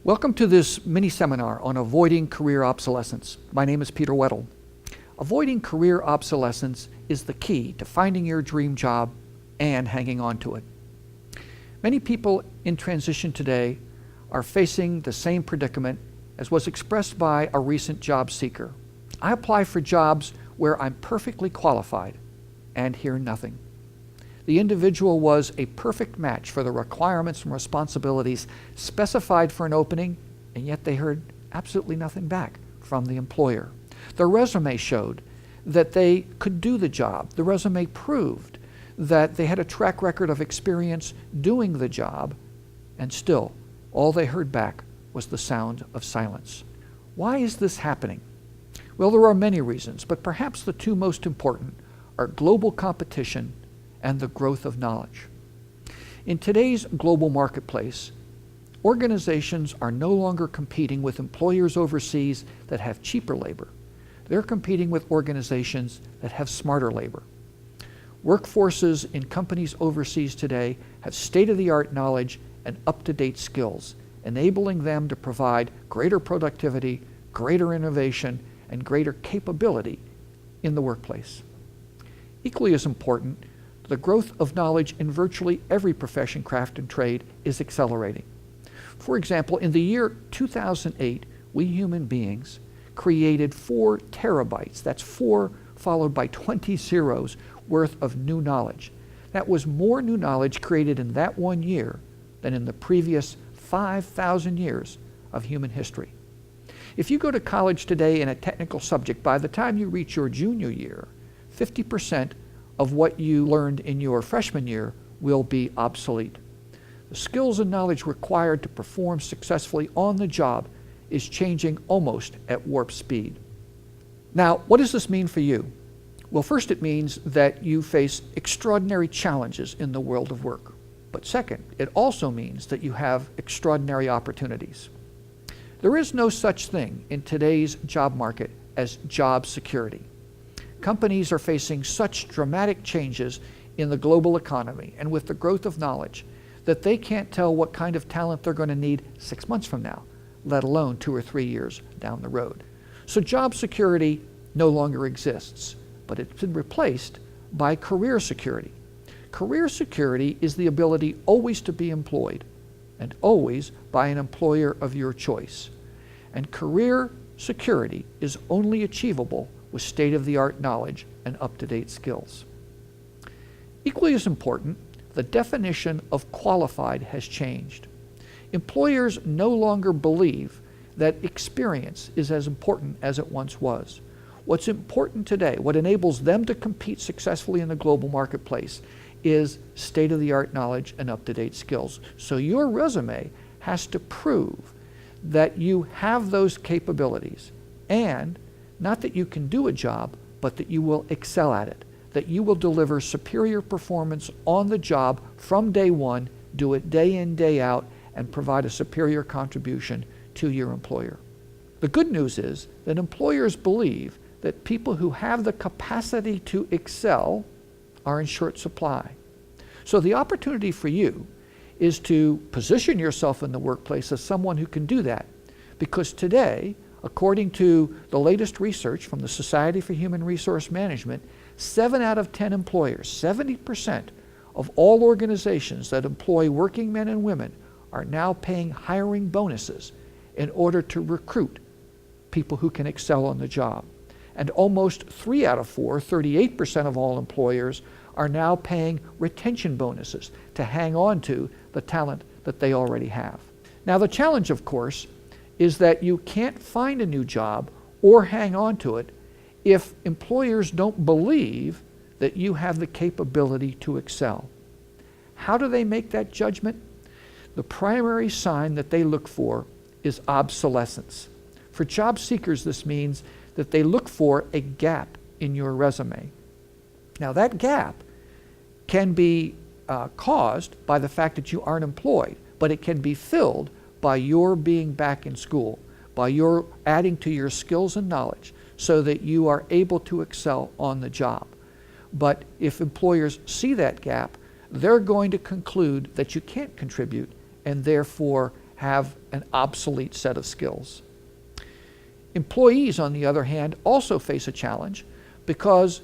Welcome to this mini seminar on avoiding career obsolescence. My name is Peter Weddle. Avoiding career obsolescence is the key to finding your dream job and hanging on to it. Many people in transition today are facing the same predicament as was expressed by a recent job seeker. I apply for jobs where I'm perfectly qualified and hear nothing. The individual was a perfect match for the requirements and responsibilities specified for an opening, and yet they heard absolutely nothing back from the employer. Their resume showed that they could do the job. The resume proved that they had a track record of experience doing the job, and still, all they heard back was the sound of silence. Why is this happening? Well, there are many reasons, but perhaps the two most important are global competition and the growth of knowledge. In today's global marketplace, organizations are no longer competing with employers overseas that have cheaper labor. They're competing with organizations that have smarter labor. Workforces in companies overseas today have state-of-the-art knowledge and up-to-date skills, enabling them to provide greater productivity, greater innovation, and greater capability in the workplace. Equally as important, the growth of knowledge in virtually every profession, craft, and trade is accelerating. For example, in the year 2008, we human beings created 4 terabytes, that's 4 followed by 20 zeros, worth of new knowledge. That was more new knowledge created in that one year than in the previous 5,000 years of human history. If you go to college today in a technical subject, by the time you reach your junior year, 50% of what you learned in your freshman year will be obsolete. The skills and knowledge required to perform successfully on the job is changing almost at warp speed. Now, what does this mean for you? Well, first it means that you face extraordinary challenges in the world of work. But second, it also means that you have extraordinary opportunities. There is no such thing in today's job market as job security. Companies are facing such dramatic changes in the global economy and with the growth of knowledge that they can't tell what kind of talent they're going to need 6 months from now, let alone 2 or 3 years down the road. So job security no longer exists, but it's been replaced by career security. Career security is the ability always to be employed, and always by an employer of your choice. And career security is only achievable with state-of-the-art knowledge and up-to-date skills. Equally as important, the definition of qualified has changed. Employers no longer believe that experience is as important as it once was. What's important today, what enables them to compete successfully in the global marketplace, is state-of-the-art knowledge and up-to-date skills. So your resume has to prove that you have those capabilities, and not that you can do a job, but that you will excel at it, that you will deliver superior performance on the job from day one, do it day in, day out, and provide a superior contribution to your employer. The good news is that employers believe that people who have the capacity to excel are in short supply. So the opportunity for you is to position yourself in the workplace as someone who can do that, because today, according to the latest research from the Society for Human Resource Management, 7 out of 10 employers, 70% of all organizations that employ working men and women, are now paying hiring bonuses in order to recruit people who can excel on the job. And almost 3 out of 4, 38% of all employers, are now paying retention bonuses to hang on to the talent that they already have. Now, the challenge, of course, is that you can't find a new job or hang on to it if employers don't believe that you have the capability to excel. How do they make that judgment? The primary sign that they look for is obsolescence. For job seekers, this means that they look for a gap in your resume. Now, that gap can be caused by the fact that you aren't employed, but it can be filled by your being back in school, by your adding to your skills and knowledge so that you are able to excel on the job. But if employers see that gap, they're going to conclude that you can't contribute and therefore have an obsolete set of skills. Employees, on the other hand, also face a challenge because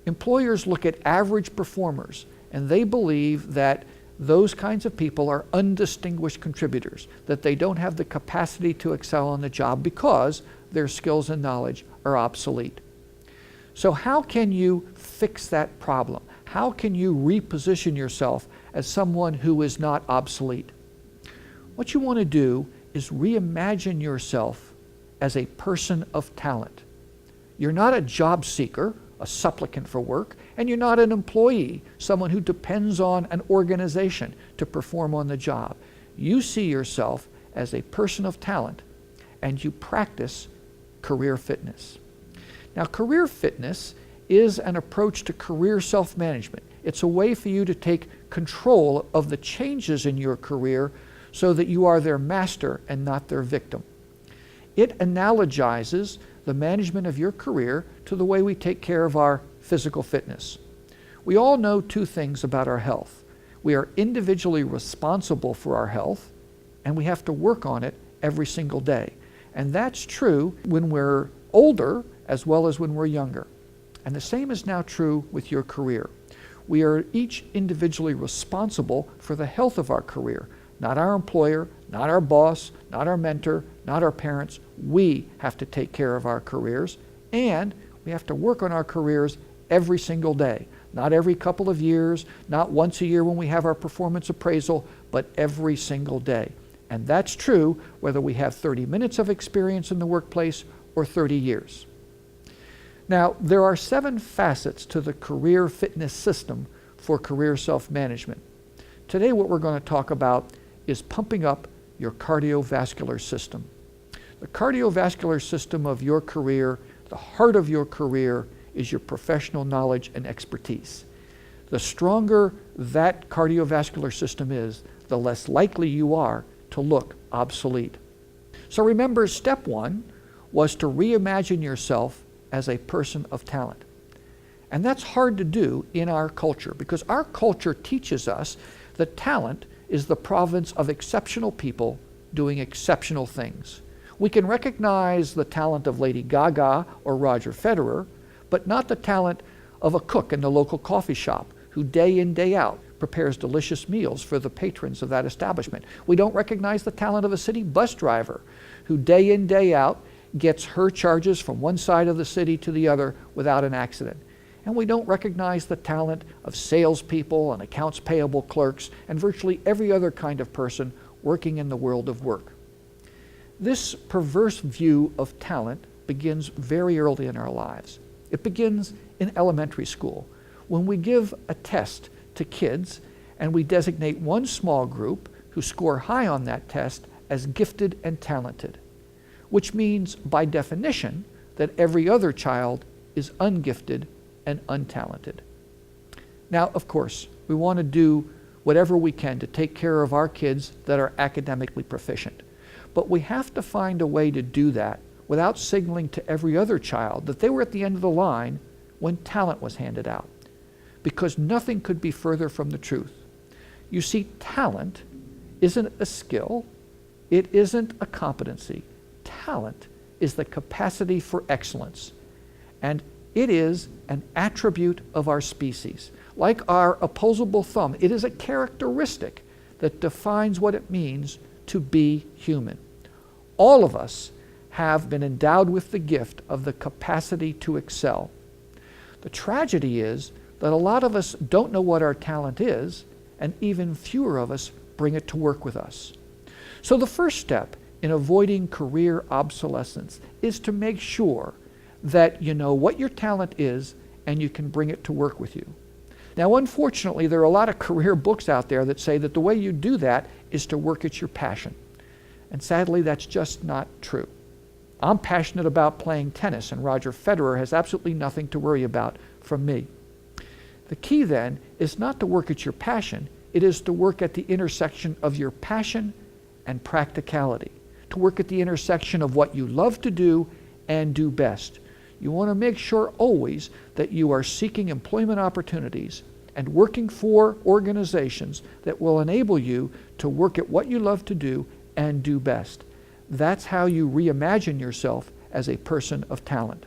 employers look at average performers and they believe that those kinds of people are undistinguished contributors, that they don't have the capacity to excel on the job because their skills and knowledge are obsolete. So how can you fix that problem? How can you reposition yourself as someone who is not obsolete? What you want to do is reimagine yourself as a person of talent. You're not a job seeker, a supplicant for work, and you're not an employee, someone who depends on an organization to perform on the job. You see yourself as a person of talent, and you practice career fitness. Now, career fitness is an approach to career self-management. It's a way for you to take control of the changes in your career so that you are their master and not their victim. It analogizes the management of your career to the way we take care of our physical fitness. We all know two things about our health. We are individually responsible for our health, and we have to work on it every single day. And that's true when we're older as well as when we're younger. And the same is now true with your career. We are each individually responsible for the health of our career, not our employer, not our boss, not our mentor, not our parents. We have to take care of our careers, and we have to work on our careers every single day. Not every couple of years, not once a year when we have our performance appraisal, but every single day. And that's true whether we have 30 minutes of experience in the workplace or 30 years. Now, there are 7 facets to the career fitness system for career self-management. Today, what we're going to talk about is pumping up your cardiovascular system. The cardiovascular system of your career, the heart of your career, is your professional knowledge and expertise. The stronger that cardiovascular system is, the less likely you are to look obsolete. So remember, step 1 was to reimagine yourself as a person of talent. And that's hard to do in our culture because our culture teaches us that talent is the province of exceptional people doing exceptional things. We can recognize the talent of Lady Gaga or Roger Federer, but not the talent of a cook in the local coffee shop who day in, day out prepares delicious meals for the patrons of that establishment. We don't recognize the talent of a city bus driver who day in, day out gets her charges from one side of the city to the other without an accident. And we don't recognize the talent of salespeople and accounts payable clerks and virtually every other kind of person working in the world of work. This perverse view of talent begins very early in our lives. It begins in elementary school when we give a test to kids and we designate one small group who score high on that test as gifted and talented, which means by definition that every other child is ungifted and untalented. Now, of course, we want to do whatever we can to take care of our kids that are academically proficient. But we have to find a way to do that without signaling to every other child that they were at the end of the line when talent was handed out. Because nothing could be further from the truth. You see, talent isn't a skill, it isn't a competency. Talent is the capacity for excellence. And it is an attribute of our species. Like our opposable thumb, it is a characteristic that defines what it means to be human. All of us have been endowed with the gift of the capacity to excel. The tragedy is that a lot of us don't know what our talent is, and even fewer of us bring it to work with us. So the first step in avoiding career obsolescence is to make sure that you know what your talent is and you can bring it to work with you. Now, unfortunately, there are a lot of career books out there that say that the way you do that is to work at your passion. And sadly, that's just not true. I'm passionate about playing tennis, and Roger Federer has absolutely nothing to worry about from me. The key then is not to work at your passion, it is to work at the intersection of your passion and practicality, to work at the intersection of what you love to do and do best. You want to make sure always that you are seeking employment opportunities and working for organizations that will enable you to work at what you love to do and do best. That's how you reimagine yourself as a person of talent.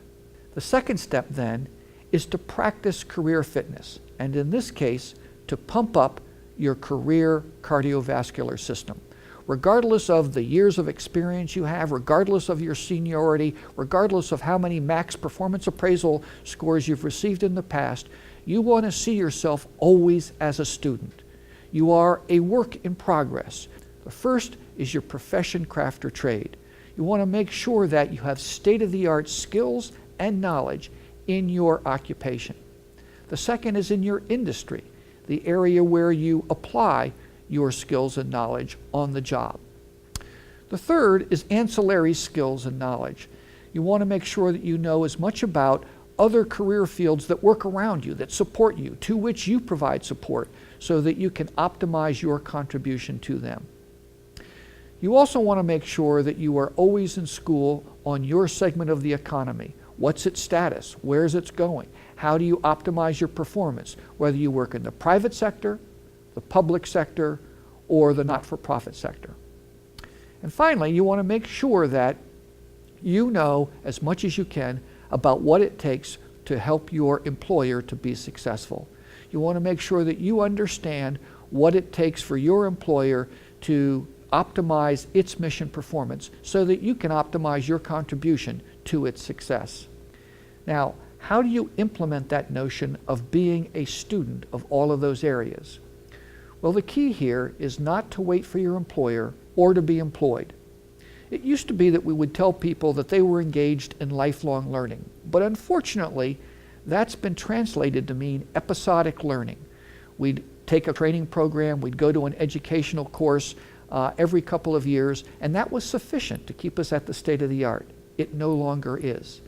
The second step then is to practice career fitness, and in this case, to pump up your career cardiovascular system. Regardless of the years of experience you have, regardless of your seniority, regardless of how many max performance appraisal scores you've received in the past, you want to see yourself always as a student. You are a work in progress. The first is your profession, craft, or trade. You want to make sure that you have state-of-the-art skills and knowledge in your occupation. The second is in your industry, the area where you apply your skills and knowledge on the job. The third is ancillary skills and knowledge. You want to make sure that you know as much about other career fields that work around you, that support you, to which you provide support, so that you can optimize your contribution to them. You also want to make sure that you are always in school on your segment of the economy. What's its status? Where's it going? How do you optimize your performance, whether you work in the private sector, the public sector, or the not-for-profit sector? And finally, you want to make sure that you know as much as you can about what it takes to help your employer to be successful. You want to make sure that you understand what it takes for your employer to optimize its mission performance so that you can optimize your contribution to its success. Now, how do you implement that notion of being a student of all of those areas? Well, the key here is not to wait for your employer or to be employed. It used to be that we would tell people that they were engaged in lifelong learning, but unfortunately, that's been translated to mean episodic learning. We'd take a training program, we'd go to an educational course every couple of years, and that was sufficient to keep us at the state of the art. It no longer is.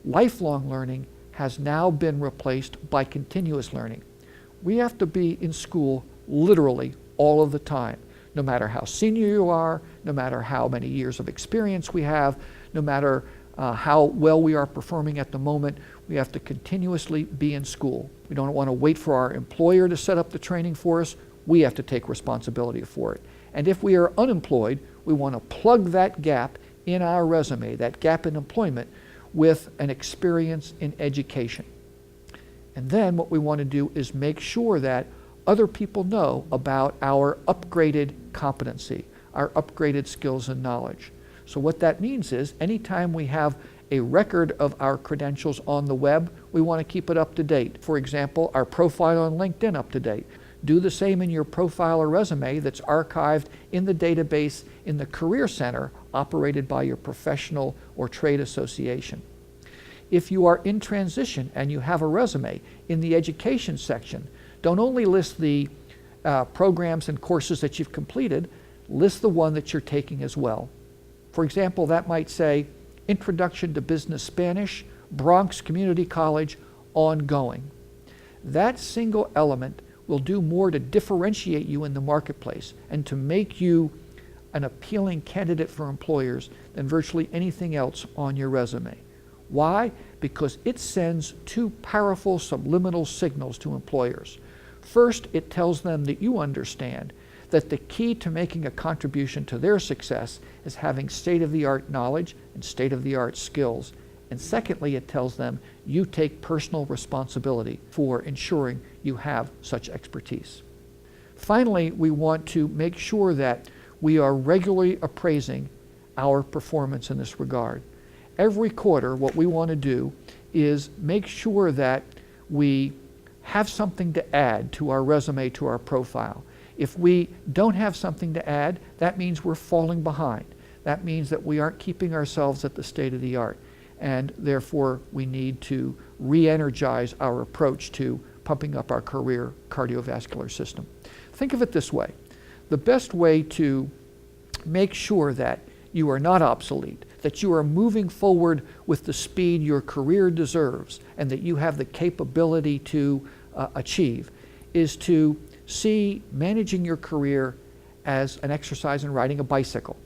Lifelong learning has now been replaced by continuous learning. We have to be in school literally all of the time, no matter how senior you are, no matter how many years of experience we have, no matter how well we are performing at the moment. We have to continuously be in school. We don't want to wait for our employer to set up the training for us. We have to take responsibility for it. And if we are unemployed, we want to plug that gap in our resume, that gap in employment, with an experience in education. And then what we want to do is make sure that other people know about our upgraded competency, our upgraded skills and knowledge. So what that means is anytime we have a record of our credentials on the web, we want to keep it up to date. For example, our profile on LinkedIn up to date. Do the same in your profile or resume that's archived in the database in the Career Center operated by your professional or trade association. If you are in transition and you have a resume, in the education section, don't only list the programs and courses that you've completed, list the one that you're taking as well. For example, that might say Introduction to Business Spanish, Bronx Community College, ongoing. That single element will do more to differentiate you in the marketplace and to make you an appealing candidate for employers than virtually anything else on your resume. Why? Because it sends two powerful subliminal signals to employers. First, it tells them that you understand that the key to making a contribution to their success is having state-of-the-art knowledge and state-of-the-art skills. And secondly, it tells them you take personal responsibility for ensuring you have such expertise. Finally, we want to make sure that we are regularly appraising our performance in this regard. Every quarter, what we want to do is make sure that we have something to add to our resume, to our profile. If we don't have something to add, that means we're falling behind. That means that we aren't keeping ourselves at the state of the art. And therefore, we need to re-energize our approach to pumping up our career cardiovascular system. Think of it this way. The best way to make sure that you are not obsolete, that you are moving forward with the speed your career deserves, and that you have the capability to achieve, is to see managing your career as an exercise in riding a bicycle.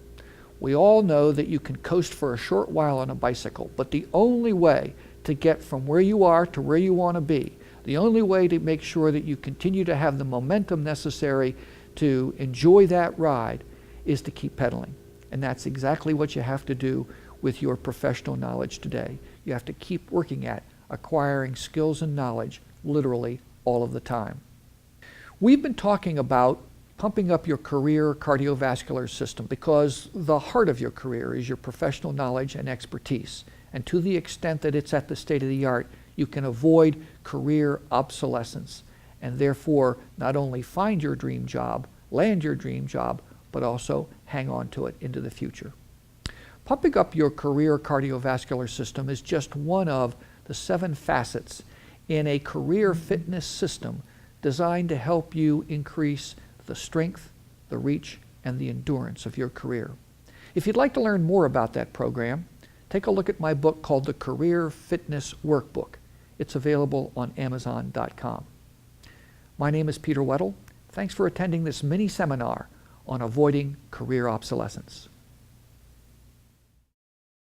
We all know that you can coast for a short while on a bicycle, but the only way to get from where you are to where you want to be, the only way to make sure that you continue to have the momentum necessary to enjoy that ride, is to keep pedaling. And that's exactly what you have to do with your professional knowledge today. You have to keep working at acquiring skills and knowledge literally all of the time. We've been talking about pumping up your career cardiovascular system because the heart of your career is your professional knowledge and expertise. And to the extent that it's at the state of the art, you can avoid career obsolescence and therefore not only find your dream job, land your dream job, but also hang on to it into the future. Pumping up your career cardiovascular system is just one of the 7 facets in a career fitness system designed to help you increase the strength, the reach, and the endurance of your career. If you'd like to learn more about that program, take a look at my book called The Career Fitness Workbook. It's available on Amazon.com. My name is Peter Weddle. Thanks for attending this mini seminar on avoiding career obsolescence.